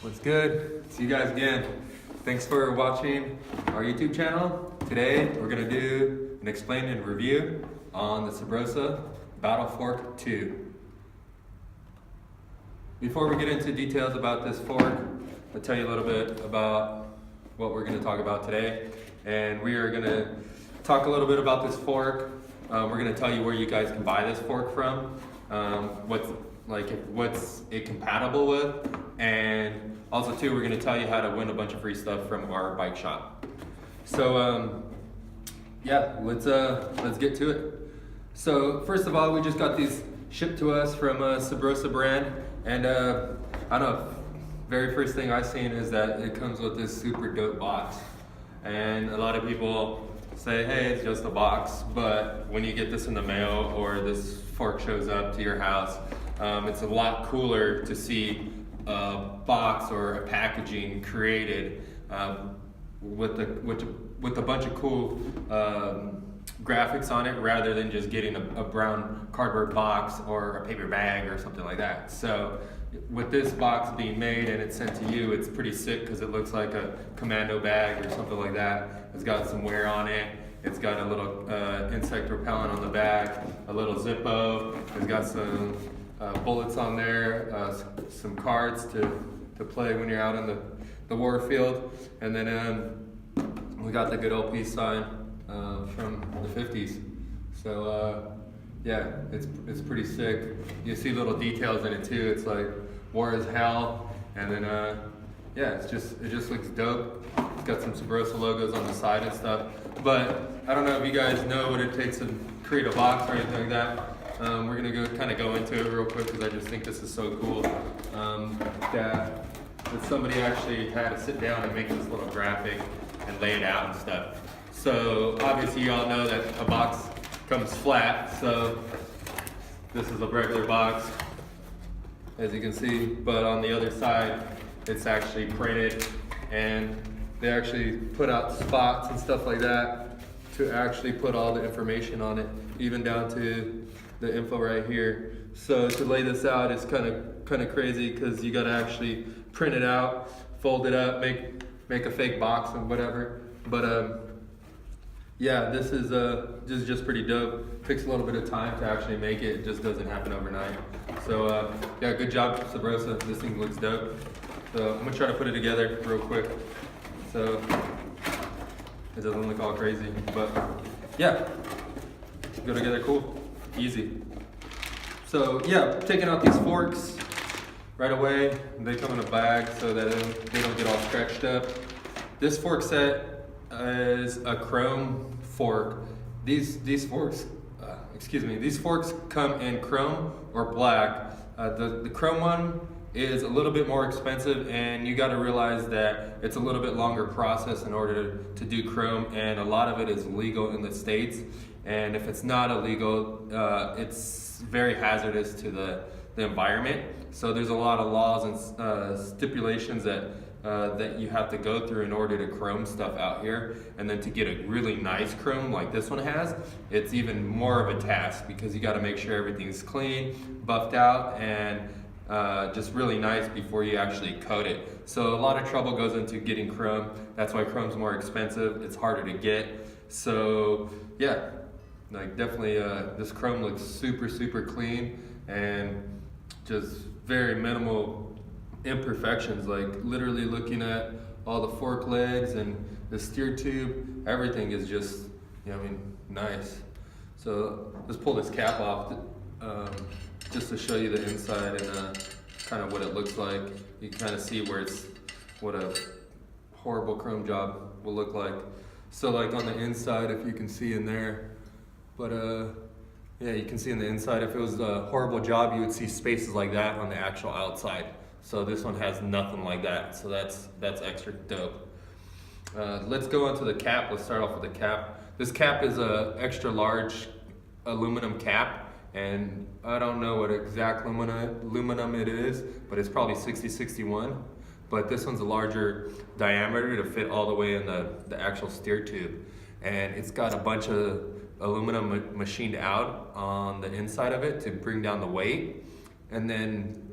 What's good? See you guys again. Thanks for watching our YouTube channel. Today we're gonna do an explain and review on the Subrosa Battle Fork 2. Before we get into details about this fork, I'll tell you a little bit about what we're gonna talk about today. And we are gonna talk a little bit about this fork. We're gonna tell you where you guys can buy this fork from, what's it compatible with, and also too, we're gonna tell you how to win a bunch of free stuff from our bike shop. So yeah, let's get to it. So first of all, we just got these shipped to us from Subrosa brand, and I don't know, very first thing I seen is that it comes with this super dope box, and a lot of people say, hey, it's just a box, but when you get this in the mail or this fork shows up to your house, it's a lot cooler to see a box or a packaging created with a bunch of cool graphics on it, rather than just getting a brown cardboard box or a paper bag or something like that. So with this box being made and it's sent to you, it's pretty sick because it looks like a commando bag or something like that. It's got some wear on it. It's got a little insect repellent on the back, a little Zippo. It's got some bullets on there, some cards to play when you're out in the war field. And then we got the good old peace sign from the 50s. So yeah, it's pretty sick. You see little details in it too. It's like war is hell, and then yeah, it just looks dope. It's got some Subrosa logos on the side and stuff. But I don't know if you guys know what it takes to create a box or anything like that. We're gonna kind of go into it real quick because I just think this is so cool that somebody actually had to sit down and make this little graphic and lay it out and stuff. So obviously you all know that a box comes flat, so this is a regular box, as you can see, but on the other side it's actually printed, and they actually put out spots and stuff like that to actually put all the information on it, even down to the info right here. So to lay this out is kind of crazy because you got to actually print it out, fold it up, make a fake box and whatever. But yeah, this is just pretty dope. Takes a little bit of time to actually make it. It just doesn't happen overnight. So yeah, good job, Subrosa. This thing looks dope. So I'm gonna try to put it together real quick, so it doesn't look all crazy. But yeah, go together cool, easy. So yeah, taking out these forks right away. They come in a bag so that they don't get all stretched up. This fork set is a chrome fork. These forks come in chrome or black. The chrome one is a little bit more expensive, and you got to realize that it's a little bit longer process in order to do chrome, and a lot of it is legal in the States, and if it's not illegal, it's very hazardous to the environment. So there's a lot of laws and stipulations that you have to go through in order to chrome stuff out here. And then to get a really nice chrome like this one has, it's even more of a task because you got to make sure everything's clean, buffed out, and just really nice before you actually coat it. So a lot of trouble goes into getting chrome. That's why chrome's more expensive. It's harder to get. So yeah, like definitely this chrome looks super clean and just very minimal imperfections. Like literally looking at all the fork legs and the steer tube, everything is just, nice. So let's pull this cap off just to show you the inside and kind of what it looks like. You kind of see what a horrible chrome job will look like. So like on the inside, if you can see in there, but yeah, you can see in the inside, if it was a horrible job, you would see spaces like that on the actual outside. So this one has nothing like that, so that's extra dope. Let's go on to the cap. Let's start off with the cap. This cap is a extra large aluminum cap, and I don't know what exact aluminum it is, but it's probably 6061. But this one's a larger diameter to fit all the way in the actual steer tube. And it's got a bunch of aluminum machined out on the inside of it to bring down the weight. And then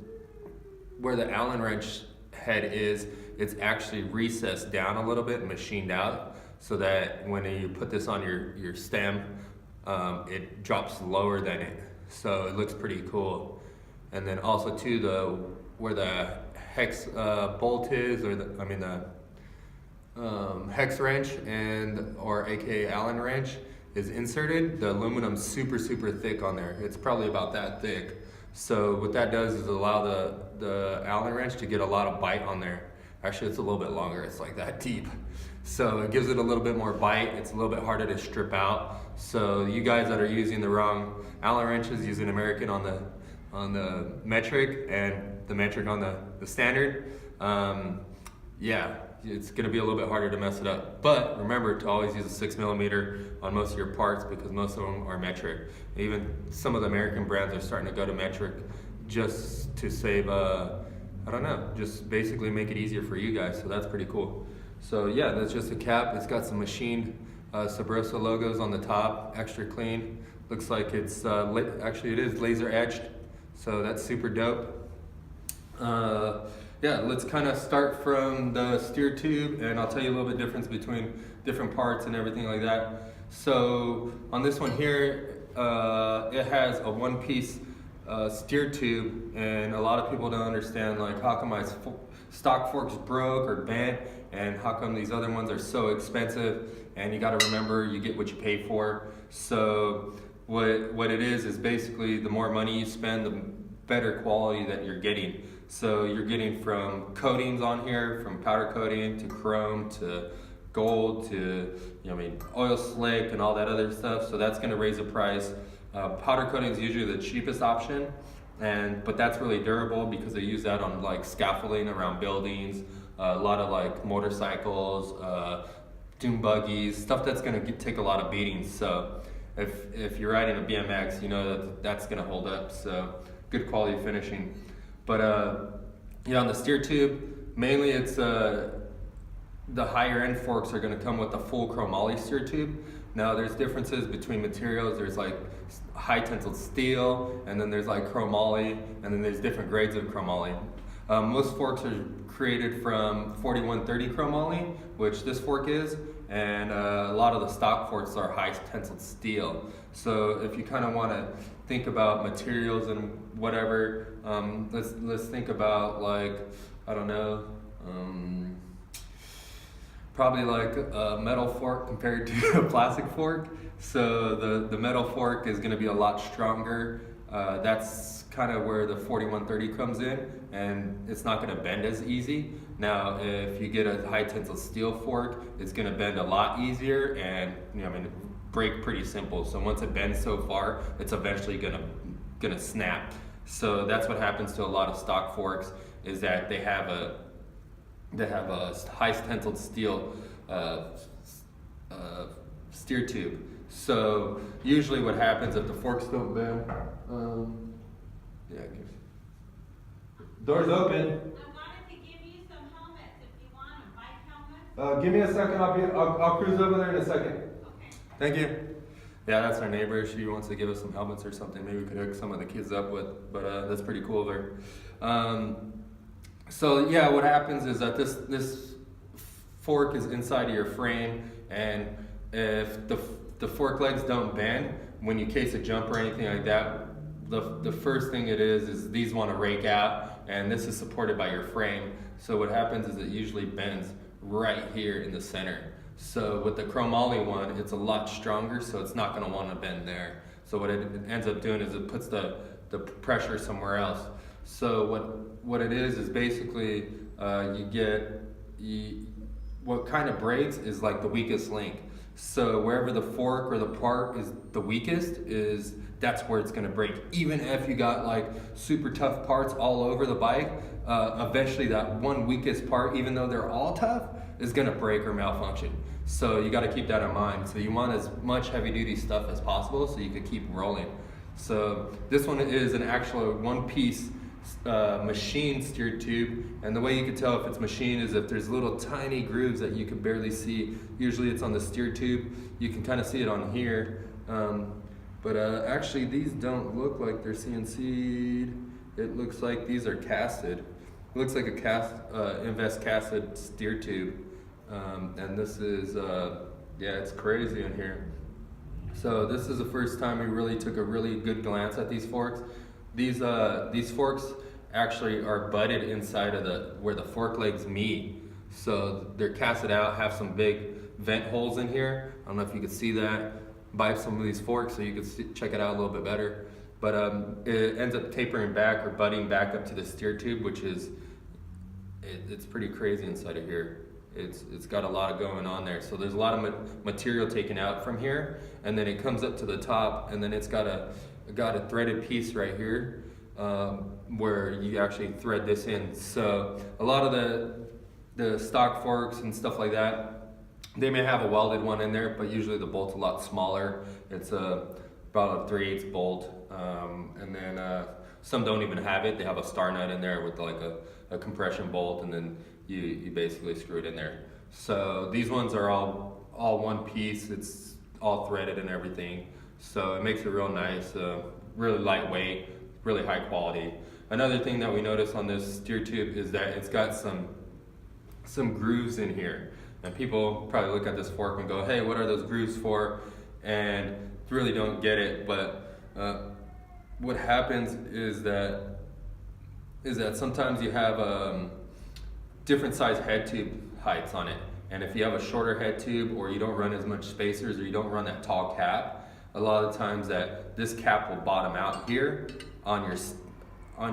where the Allen wrench head is, it's actually recessed down a little bit and machined out, so that when you put this on your stem, it drops lower than it. So it looks pretty cool. And then also too, where the hex bolt is, or the hex wrench or aka Allen wrench is inserted, the aluminum's super thick on there. It's probably about that thick. So what that does is allow the Allen wrench to get a lot of bite on there. Actually, it's a little bit longer. It's like that deep. So it gives it a little bit more bite. It's a little bit harder to strip out. So you guys that are using the wrong Allen wrenches, using American on the metric and the metric on the standard, yeah, it's gonna be a little bit harder to mess it up. But remember to always use a 6mm on most of your parts, because most of them are metric. Even some of the American brands are starting to go to metric just to save, I don't know, just basically make it easier for you guys. So that's pretty cool. So yeah, that's just a cap. It's got some machined Subrosa logos on the top, extra clean. Looks like it's, actually it is laser etched. So that's super dope. Yeah, let's kind of start from the steer tube, and I'll tell you a little bit difference between different parts and everything like that. So on this one here, it has a one-piece steer tube, and a lot of people don't understand, like, how come my stock forks broke or bent, and how come these other ones are so expensive? And you got to remember, you get what you pay for. So what it is basically the more money you spend, the better quality that you're getting. So you're getting from coatings on here, from powder coating to chrome to gold to, oil slick and all that other stuff. So that's going to raise the price. Powder coating is usually the cheapest option, but that's really durable because they use that on like scaffolding around buildings, a lot of like motorcycles, dune buggies, stuff that's going to take a lot of beatings. So if you're riding a BMX, you know that's going to hold up. So good quality finishing. But yeah, on the steer tube, mainly it's the higher end forks are going to come with a full chromoly steer tube. Now there's differences between materials. There's like high tensile steel, and then there's like chromoly, and then there's different grades of chromoly. Most forks are created from 4130 chromoly, which this fork is, and a lot of the stock forks are high tensile steel. So if you kind of want to think about materials and whatever, let's think about, like, I don't know, probably like a metal fork compared to a plastic fork. So the metal fork is going to be a lot stronger. That's kind of where the 4130 comes in, and it's not going to bend as easy. Now if you get a high tensile steel fork, it's going to bend a lot easier, and break pretty simple. So once it bends so far, it's eventually gonna snap. So that's what happens to a lot of stock forks, is that they have a high tensile steel steer tube. So usually what happens if the forks don't bend, doors open. I wanted to give you some helmets if you want them, bike helmets. Give me a second. I'll cruise over there in a second. Okay. Thank you. Yeah, that's our neighbor. She wants to give us some helmets or something. Maybe we could hook some of the kids up with, but that's pretty cool of her. So yeah, what happens is that this fork is inside of your frame, and if the fork legs don't bend when you case a jump or anything like that, the first thing it is these want to rake out, and this is supported by your frame. So what happens is it usually bends right here in the center. So with the chromoly one, it's a lot stronger, so it's not going to want to bend there. So what it ends up doing is it puts the pressure somewhere else. So what it is basically what kind of breaks is like the weakest link. So wherever the fork or the part is the weakest, that's where it's going to break. Even if you got like super tough parts all over the bike, eventually that one weakest part, even though they're all tough, is going to break or malfunction. So you got to keep that in mind. So you want as much heavy duty stuff as possible so you can keep rolling. So this one is an actual one piece machine steered tube, and the way you can tell if it's machined is if there's little tiny grooves that you can barely see. Usually it's on the steered tube. You can kind of see it on here, but actually these don't look like they're CNC'd. It looks like these are casted. It looks like a invest casted steer tube, and this is yeah, it's crazy in here. So this is the first time we really took a really good glance at these forks. These forks actually are butted inside of where the fork legs meet. So they're casted out, have some big vent holes in here. I don't know if you can see that by some of these forks, so you can check it out a little bit better. But it ends up tapering back or butting back up to the steer tube, which is, it's pretty crazy inside of here. It's got a lot going on there. So there's a lot of material taken out from here, and then it comes up to the top, and then it's got a threaded piece right here where you actually thread this in. So a lot of the stock forks and stuff like that, they may have a welded one in there, but usually the bolt's a lot smaller. It's about a 3/8 bolt, and then some don't even have it. They have a star nut in there with like a compression bolt, and then you basically screw it in there. So these ones are all one piece. It's all threaded and everything. So it makes it real nice, really lightweight, really high quality. Another thing that we notice on this steer tube is that it's got some grooves in here. And people probably look at this fork and go, hey, what are those grooves for? And really don't get it. But what happens is that sometimes you have different size head tube heights on it. And if you have a shorter head tube, or you don't run as much spacers, or you don't run that tall cap, a lot of times that this cap will bottom out here on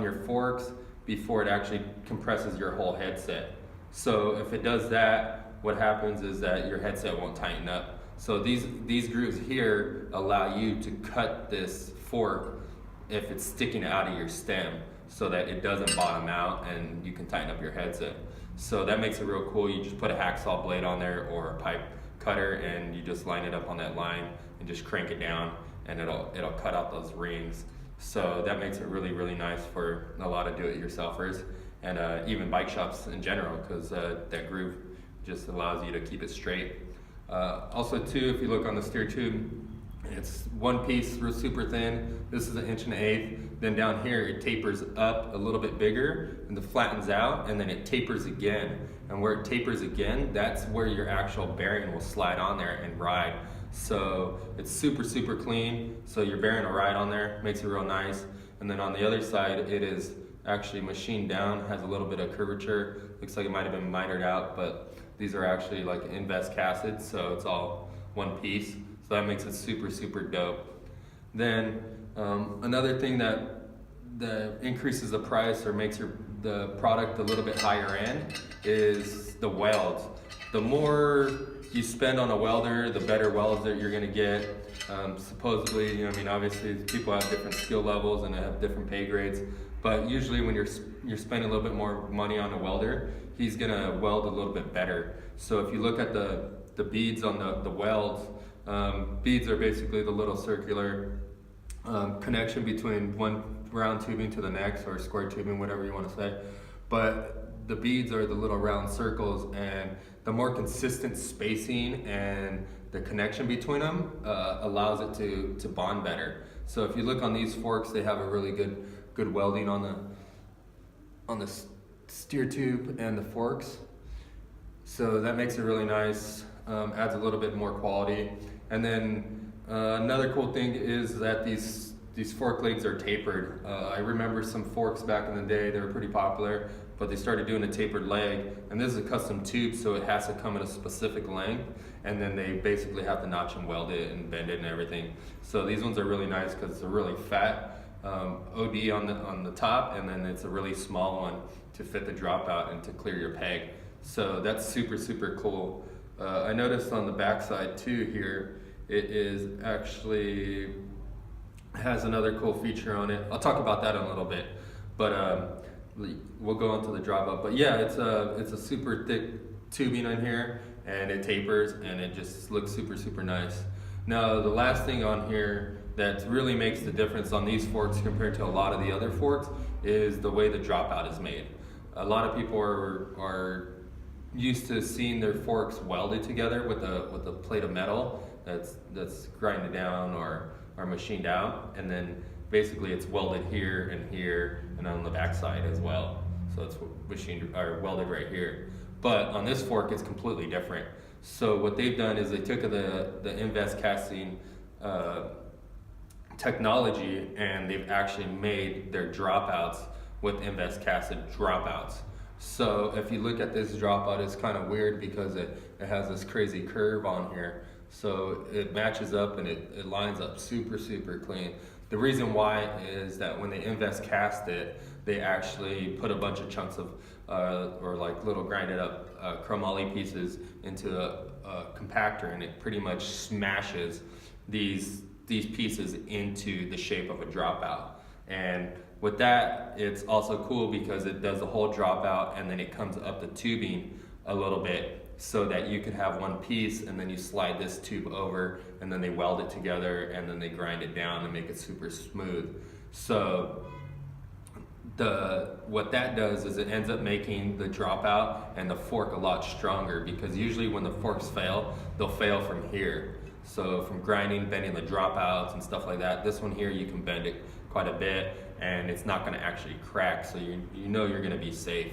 your forks before it actually compresses your whole headset. So if it does that, what happens is that your headset won't tighten up. So these grooves here allow you to cut this fork if it's sticking out of your stem, so that it doesn't bottom out and you can tighten up your headset. So that makes it real cool. You just put a hacksaw blade on there or a pipe cutter, and you just line it up on that line and just crank it down, and it'll cut out those rings. So that makes it really, really nice for a lot of do-it-yourselfers, and even bike shops in general, because that groove just allows you to keep it straight. Also too, if you look on the steer tube, it's one piece, super thin. This is 1 1/8 inches. Then down here, it tapers up a little bit bigger, and it flattens out, and then it tapers again. And where it tapers again, that's where your actual bearing will slide on there and ride. So it's super, super clean. So your bearing will ride on there, makes it real nice. And then on the other side, it is actually machined down, has a little bit of curvature. Looks like it might have been mitered out, but these are actually like invest casted, so it's all one piece. So that makes it super, super dope. Then another thing that increases the price or makes the product a little bit higher end is the welds. The more you spend on a welder, the better welds that you're gonna get. Supposedly, you know, I mean, obviously people have different skill levels and they have different pay grades, but usually when you're spending a little bit more money on a welder, he's gonna weld a little bit better. So if you look at the beads on the welds, beads are basically the little circular connection between one round tubing to the next, or square tubing, whatever you want to say. But the beads are the little round circles, and the more consistent spacing and the connection between them allows it to bond better. So if you look on these forks, they have a really good welding on the steer tube and the forks. So that makes it really nice, adds a little bit more quality. And then another cool thing is that these fork legs are tapered. I remember some forks back in the day, they were pretty popular, but they started doing a tapered leg, and this is a custom tube, so it has to come at a specific length, and then they basically have to notch and weld it and bend it and everything. So these ones are really nice because it's a really fat OD on the top, and then it's a really small one to fit the dropout and to clear your peg. So that's super, super cool. I noticed on the backside too here, it is actually has another cool feature on it. I'll talk about that in a little bit, but we'll go on to the dropout. But yeah, it's a super thick tubing on here, and it tapers, and it just looks super, super nice. Now the last thing on here that really makes the difference on these forks compared to a lot of the other forks is the way the dropout is made. A lot of people are used to seeing their forks welded together with a plate of metal that's grinded down or machined out, and then basically it's welded here and on the backside as well. So it's machined or welded right here. But on this fork, it's completely different. So what they've done is they took the invest casting technology, and they've actually made their dropouts with invest casted dropouts. So if you look at this dropout, it's kind of weird because it has this crazy curve on here. So it matches up and it lines up super clean. The reason why is that when they invest cast it, they actually put a bunch of chunks of or like little grinded up chromoly pieces into a compactor, and it pretty much smashes these pieces into the shape of a dropout. And with that, it's also cool because it does the whole dropout, and then it comes up the tubing a little bit so that you could have one piece, and then you slide this tube over, and then they weld it together, and then they grind it down and make it super smooth. So what that does is it ends up making the dropout and the fork a lot stronger, because usually when the forks fail, they'll fail from here. So from grinding, bending the dropouts and stuff like that, this one here you can bend it quite a bit and it's not going to actually crack, so you know you're going to be safe.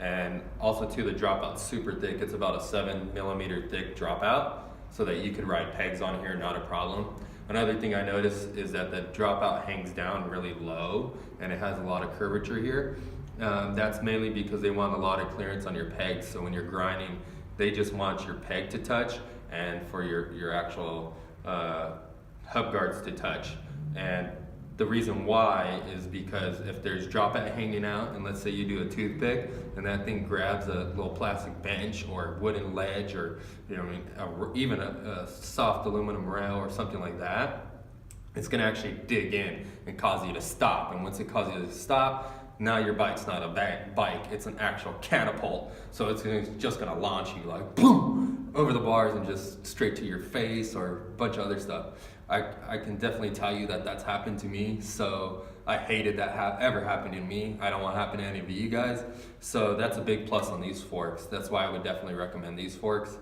And also too, the dropout's super thick. It's about a 7mm thick dropout, so that you could ride pegs on here, not a problem. Another thing I noticed is that the dropout hangs down really low and it has a lot of curvature here. That's mainly because they want a lot of clearance on your pegs, so when you're grinding, they just want your peg to touch and for your actual hub guards to touch. And the reason why is because if there's dropout hanging out, and let's say you do a toothpick and that thing grabs a little plastic bench or wooden ledge, or even a soft aluminum rail or something like that, it's going to actually dig in and cause you to stop. And once it causes you to stop, now your bike's not a bike, it's an actual catapult. So it's just going to launch you like boom over the bars and just straight to your face or a bunch of other stuff. I can definitely tell you that that's happened to me, so I hated that ever happened to me. I don't want it to happen to any of you guys. So that's a big plus on these forks. That's why I would definitely recommend these forks,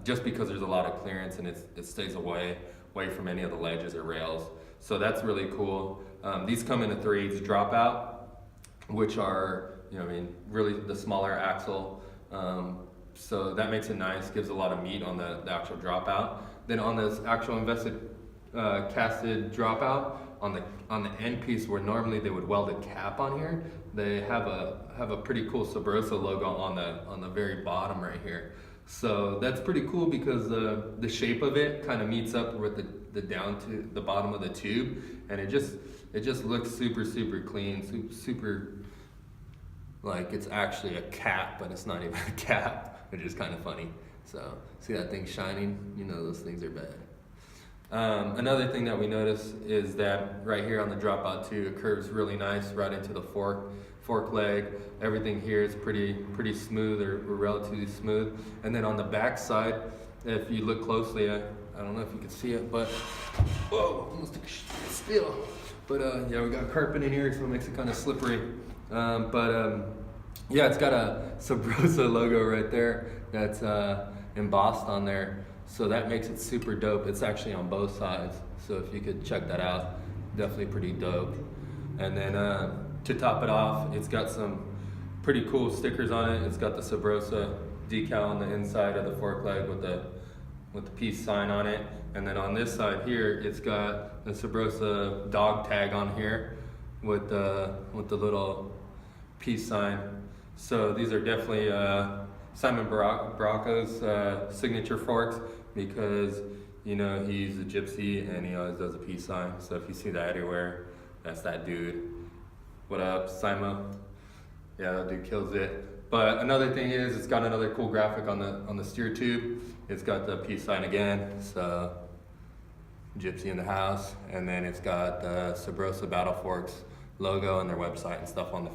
just because there's a lot of clearance and it stays away from any of the ledges or rails. So that's really cool. These come in a 3/8 dropout, which are really the smaller axle. So that makes it nice, gives a lot of meat on the actual dropout. Then on this actual invested casted dropout, on the end piece where normally they would weld a cap on here, they have a pretty cool Subrosa logo on the very bottom right here. So that's pretty cool because the shape of it kind of meets up with the down to the bottom of the tube, and it just looks super clean, super like it's actually a cap, but it's not even a cap, which is kind of funny. So see that thing shining? You know those things are bad. Another thing that we notice is that right here on the dropout too, it curves really nice right into the fork leg. Everything here is pretty smooth or relatively smooth. And then on the back side, if you look closely, I don't know if you can see it, but whoa, almost took a spill. But yeah, we got carpet in here, so it makes it kind of slippery. Yeah, it's got a Subrosa logo right there that's embossed on there, so that makes it super dope. It's actually on both sides, so if you could check that out, definitely pretty dope. And then to top it off, it's got some pretty cool stickers on it. It's got the Subrosa decal on the inside of the fork leg with the peace sign on it, and then on this side here, it's got the Subrosa dog tag on here with the little peace sign. So these are definitely Simon Baracco's signature forks, because he's a gypsy and he always does a peace sign. So if you see that anywhere, that's that dude. What up, Simon? Yeah, that dude kills it. But another thing is, it's got another cool graphic on the steer tube. It's got the peace sign again, so gypsy in the house, and then it's got the Subrosa Battle forks logo and their website and stuff on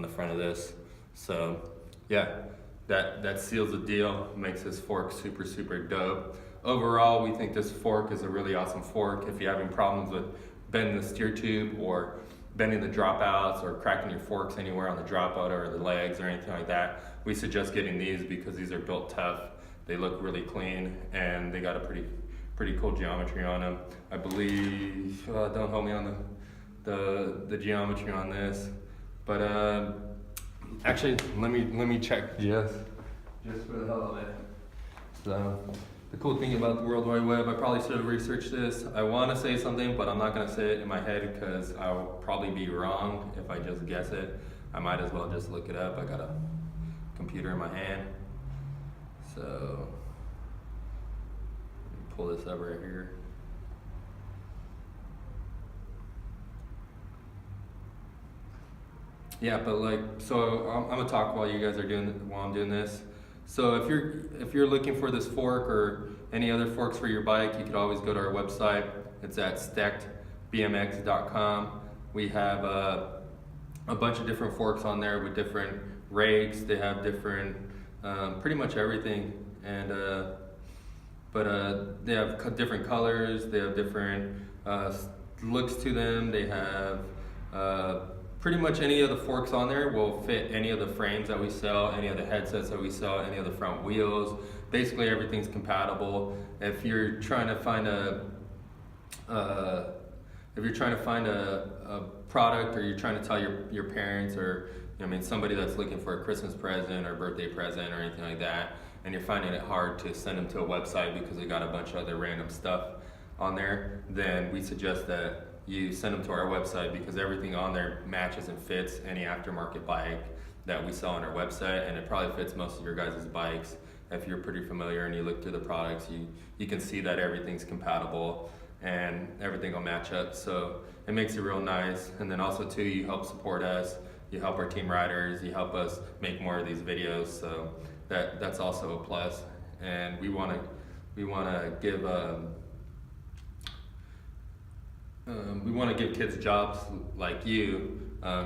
the front of this. So yeah, that seals the deal, makes this fork super dope. Overall, we think this fork is a really awesome fork. If you're having problems with bending the steer tube or bending the dropouts or cracking your forks anywhere on the dropout or the legs or anything like that, we suggest getting these because these are built tough. They look really clean and they got a pretty cool geometry on them. I believe, don't hold me on the geometry on this, but Actually, let me check just for the hell of it. So the cool thing about the World Wide Web, I probably should have researched this. I want to say something, but I'm not going to say it in my head because I'll probably be wrong if I just guess it. I might as well just look it up. I got a computer in my hand. So let me pull this up right here. Yeah, but like, so I'm gonna talk while you guys are while I'm doing this. So if you're looking for this fork or any other forks for your bike, you could always go to our website. It's at steckedbmx.com. We have a bunch of different forks on there with different rakes. They have different, pretty much everything, and but they have different colors. They have different looks to them. They have pretty much any of the forks on there will fit any of the frames that we sell, any of the headsets that we sell, any of the front wheels. Basically everything's compatible. If you're trying to find a product, or you're trying to tell your parents, or somebody that's looking for a Christmas present or birthday present or anything like that, and you're finding it hard to send them to a website because they got a bunch of other random stuff on there, then we suggest that you send them to our website, because everything on there matches and fits any aftermarket bike that we sell on our website, and it probably fits most of your guys' bikes. If you're pretty familiar and you look through the products, you can see that everything's compatible and everything will match up. So it makes it real nice. And then also too, you help support us, you help our team riders, you help us make more of these videos. So that's also a plus. And we want to give kids jobs like you,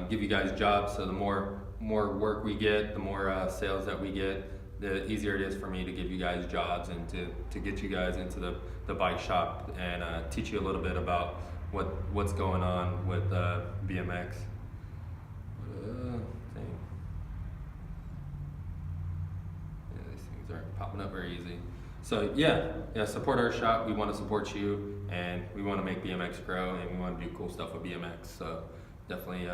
give you guys jobs. So the more work we get, the more sales that we get, the easier it is for me to give you guys jobs and to get you guys into the bike shop and teach you a little bit about what's going on with BMX. These things aren't popping up very easy. So yeah, support our shop. We want to support you, and we want to make BMX grow, and we want to do cool stuff with BMX. So definitely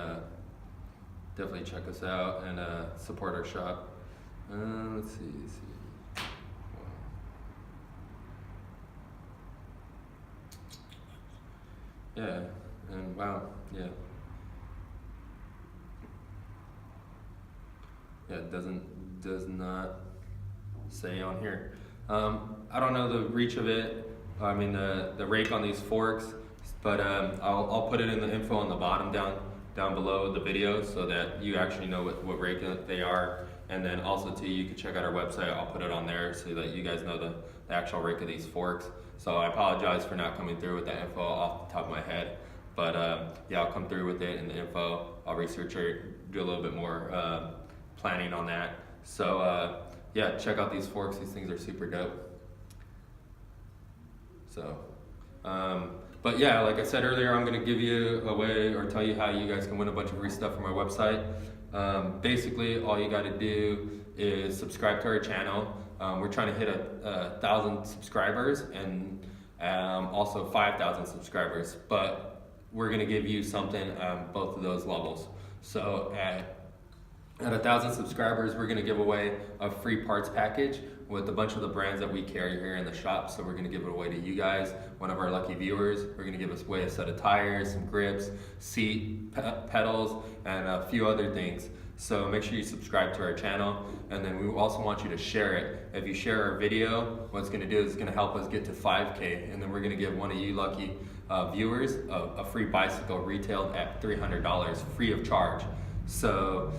check us out and support our shop. Let's see. Yeah, and wow, yeah. Yeah, it does not say on here. I don't know the reach of it. I mean the rake on these forks, but I'll put it in the info on the bottom down below the video, so that you actually know what rake they are. And then also too, you can check out our website. I'll put it on there so that you guys know the actual rake of these forks. So I apologize for not coming through with that info off the top of my head, but yeah, I'll come through with it in the info. I'll research it, do a little bit more planning on that. So yeah, check out these forks. These things are super dope. So, but yeah, like I said earlier, I'm gonna give you a way, or tell you how you guys can win a bunch of free stuff from our website. Basically, all you gotta do is subscribe to our channel. We're trying to hit 1,000 subscribers, and also 5,000 subscribers, but we're gonna give you something on both of those levels. So at 1,000 subscribers, we're gonna give away a free parts package with a bunch of the brands that we carry here in the shop. So we're gonna give it away to you guys, one of our lucky viewers. We're gonna give away a set of tires, some grips, seat, pedals, and a few other things. So make sure you subscribe to our channel, and then we also want you to share it. If you share our video, what it's gonna do is it's gonna help us get to 5K, and then we're gonna give one of you lucky viewers a free bicycle retailed at $300, free of charge. So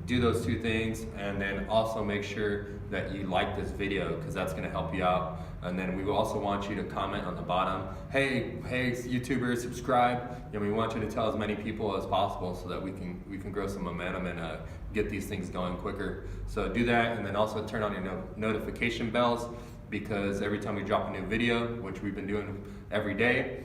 do those two things, and then also make sure that you like this video, because that's going to help you out. And then we will also want you to comment on the bottom, hey YouTubers, subscribe. And we want you to tell as many people as possible, so that we can grow some momentum and get these things going quicker. So do that, and then also turn on your notification bells, because every time we drop a new video, which we've been doing every day,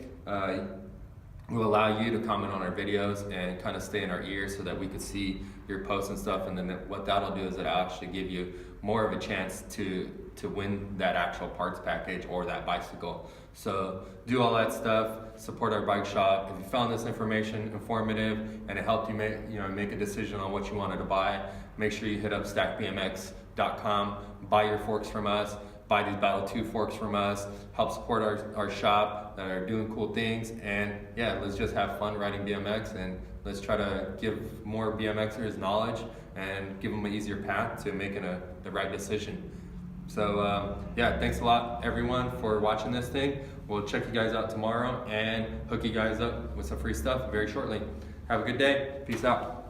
We'll allow you to comment on our videos and kind of stay in our ears so that we could see your posts and stuff. And then what that'll do is it'll actually give you more of a chance to win that actual parts package or that bicycle. So do all that stuff, support our bike shop. If you found this information informative and it helped you make a decision on what you wanted to buy, make sure you hit up stackbmx.com, buy your forks from us, buy these Battle 2 forks from us, help support our shop that are doing cool things, and yeah, let's just have fun riding BMX, and let's try to give more BMXers knowledge and give them an easier path to making the right decision. So yeah, thanks a lot everyone for watching this thing. We'll check you guys out tomorrow and hook you guys up with some free stuff very shortly. Have a good day. Peace out.